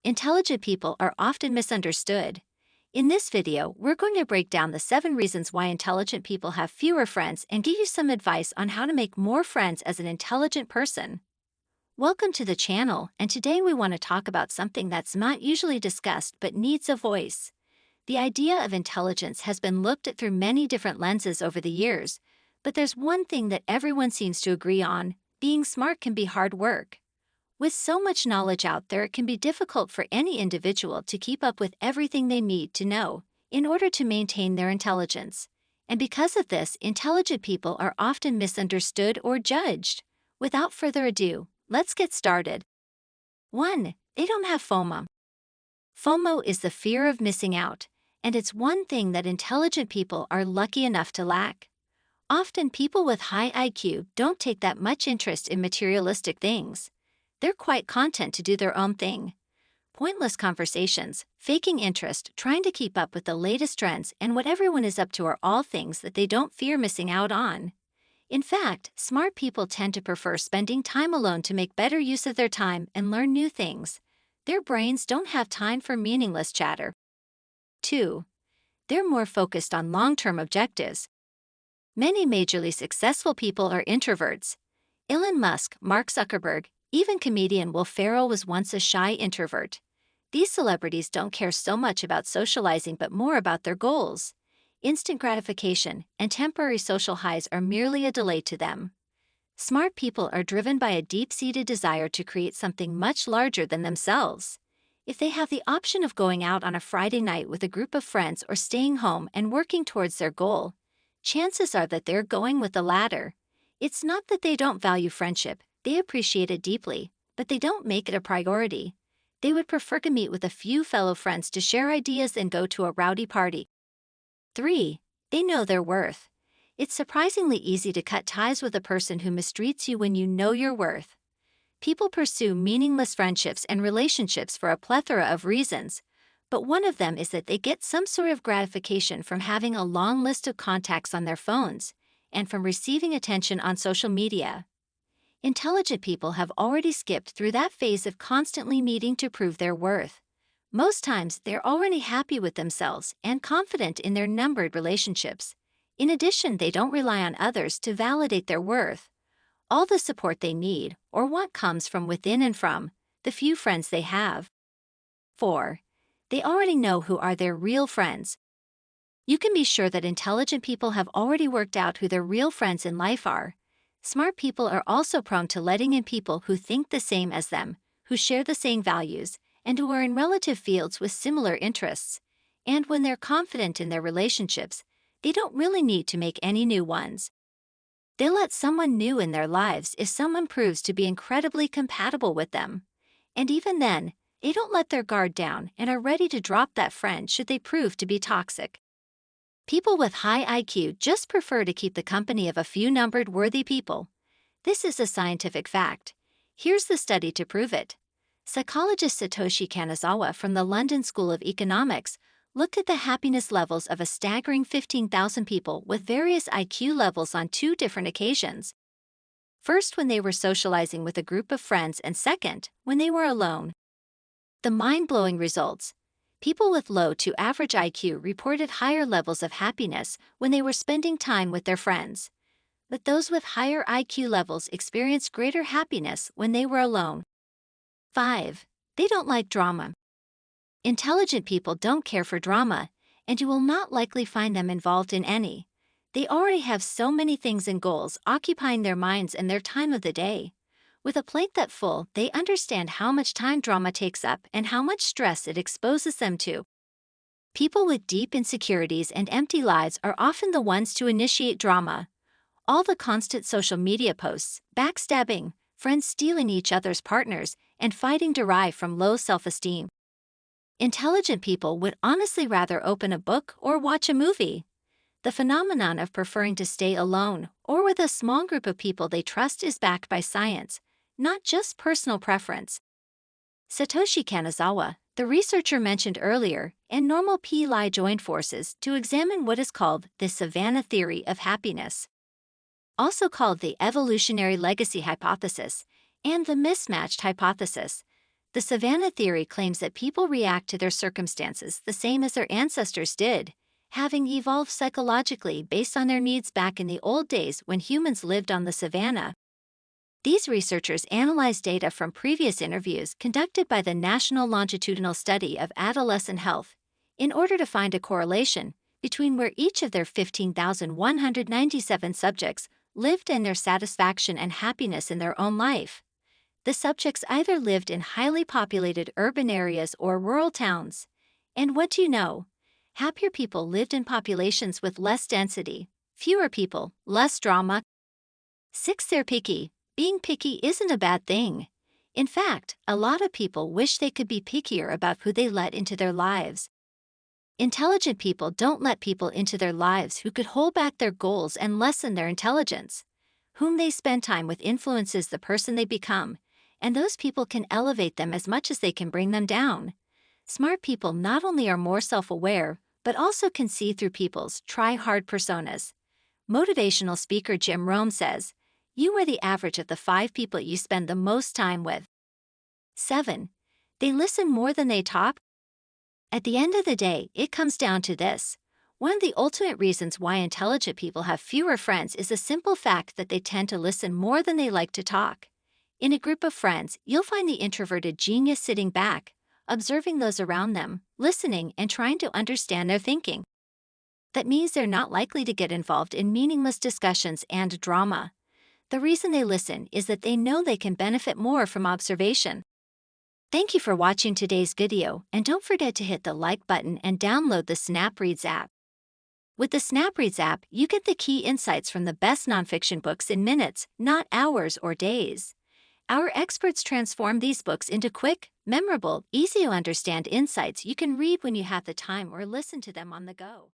Intelligent people are often misunderstood. In this video, we're going to break down the 7 reasons why intelligent people have fewer friends and give you some advice on how to make more friends as an intelligent person. Welcome to the channel, and today we want to talk about something that's not usually discussed but needs a voice. The idea of intelligence has been looked at through many different lenses over the years, but there's one thing that everyone seems to agree on: being smart can be hard work. With so much knowledge out there, it can be difficult for any individual to keep up with everything they need to know in order to maintain their intelligence. And because of this, intelligent people are often misunderstood or judged. Without further ado, let's get started. 1. They don't have FOMO. FOMO is the fear of missing out, and it's one thing that intelligent people are lucky enough to lack. Often people with high IQ don't take that much interest in materialistic things. They're quite content to do their own thing. Pointless conversations, faking interest, trying to keep up with the latest trends, and what everyone is up to are all things that they don't fear missing out on. In fact, smart people tend to prefer spending time alone to make better use of their time and learn new things. Their brains don't have time for meaningless chatter. 2. They're more focused on long-term objectives. Many majorly successful people are introverts. Elon Musk, Mark Zuckerberg, even comedian Will Ferrell was once a shy introvert. These celebrities don't care so much about socializing but more about their goals. Instant gratification and temporary social highs are merely a delay to them. Smart people are driven by a deep-seated desire to create something much larger than themselves. If they have the option of going out on a Friday night with a group of friends or staying home and working towards their goal, chances are that they're going with the latter. It's not that they don't value friendship. They appreciate it deeply, but they don't make it a priority. They would prefer to meet with a few fellow friends to share ideas than go to a rowdy party. 3. They know their worth. It's surprisingly easy to cut ties with a person who mistreats you when you know your worth. People pursue meaningless friendships and relationships for a plethora of reasons, but one of them is that they get some sort of gratification from having a long list of contacts on their phones and from receiving attention on social media. Intelligent people have already skipped through that phase of constantly needing to prove their worth. Most times, they're already happy with themselves and confident in their numbered relationships. In addition, they don't rely on others to validate their worth. All the support they need or want comes from within and from the few friends they have. 4. They already know who are their real friends. You can be sure that intelligent people have already worked out who their real friends in life are. Smart people are also prone to letting in people who think the same as them, who share the same values, and who are in relative fields with similar interests. And when they're confident in their relationships, they don't really need to make any new ones. They let someone new in their lives if someone proves to be incredibly compatible with them. And even then, they don't let their guard down and are ready to drop that friend should they prove to be toxic. People with high IQ just prefer to keep the company of a few numbered worthy people. This is a scientific fact. Here's the study to prove it. Psychologist Satoshi Kanazawa from the London School of Economics looked at the happiness levels of a staggering 15,000 people with various IQ levels on 2 different occasions. First, when they were socializing with a group of friends, and second, when they were alone. The mind-blowing results. People with low to average IQ reported higher levels of happiness when they were spending time with their friends. But those with higher IQ levels experienced greater happiness when they were alone. 5. They don't like drama. Intelligent people don't care for drama, and you will not likely find them involved in any. They already have so many things and goals occupying their minds and their time of the day. With a plate that full, they understand how much time drama takes up and how much stress it exposes them to. People with deep insecurities and empty lives are often the ones to initiate drama. All the constant social media posts, backstabbing, friends stealing each other's partners, and fighting derive from low self-esteem. Intelligent people would honestly rather open a book or watch a movie. The phenomenon of preferring to stay alone or with a small group of people they trust is backed by science, not just personal preference. Satoshi Kanazawa, the researcher mentioned earlier, and normal Pili joined forces to examine what is called the Savannah theory of happiness, also called the evolutionary legacy hypothesis, and the mismatched hypothesis. The savanna theory claims that people react to their circumstances the same as their ancestors did, having evolved psychologically based on their needs back in the old days when humans lived on the savanna. These researchers analyzed data from previous interviews conducted by the National Longitudinal Study of Adolescent Health in order to find a correlation between where each of their 15,197 subjects lived and their satisfaction and happiness in their own life. The subjects either lived in highly populated urban areas or rural towns. And what do you know? Happier people lived in populations with less density, fewer people, less drama. 6. They're picky. Being picky isn't a bad thing. In fact, a lot of people wish they could be pickier about who they let into their lives. Intelligent people don't let people into their lives who could hold back their goals and lessen their intelligence. Whom they spend time with influences the person they become, and those people can elevate them as much as they can bring them down. Smart people not only are more self-aware, but also can see through people's try-hard personas. Motivational speaker Jim Rohn says, "You are the average of the 5 people you spend the most time with." 7. They listen more than they talk. At the end of the day, it comes down to this. One of the ultimate reasons why intelligent people have fewer friends is the simple fact that they tend to listen more than they like to talk. In a group of friends, you'll find the introverted genius sitting back, observing those around them, listening and trying to understand their thinking. That means they're not likely to get involved in meaningless discussions and drama. The reason they listen is that they know they can benefit more from observation. Thank you for watching today's video, and don't forget to hit the like button and download the SnapReads app. With the SnapReads app, you get the key insights from the best nonfiction books in minutes, not hours or days. Our experts transform these books into quick, memorable, easy-to-understand insights you can read when you have the time or listen to them on the go.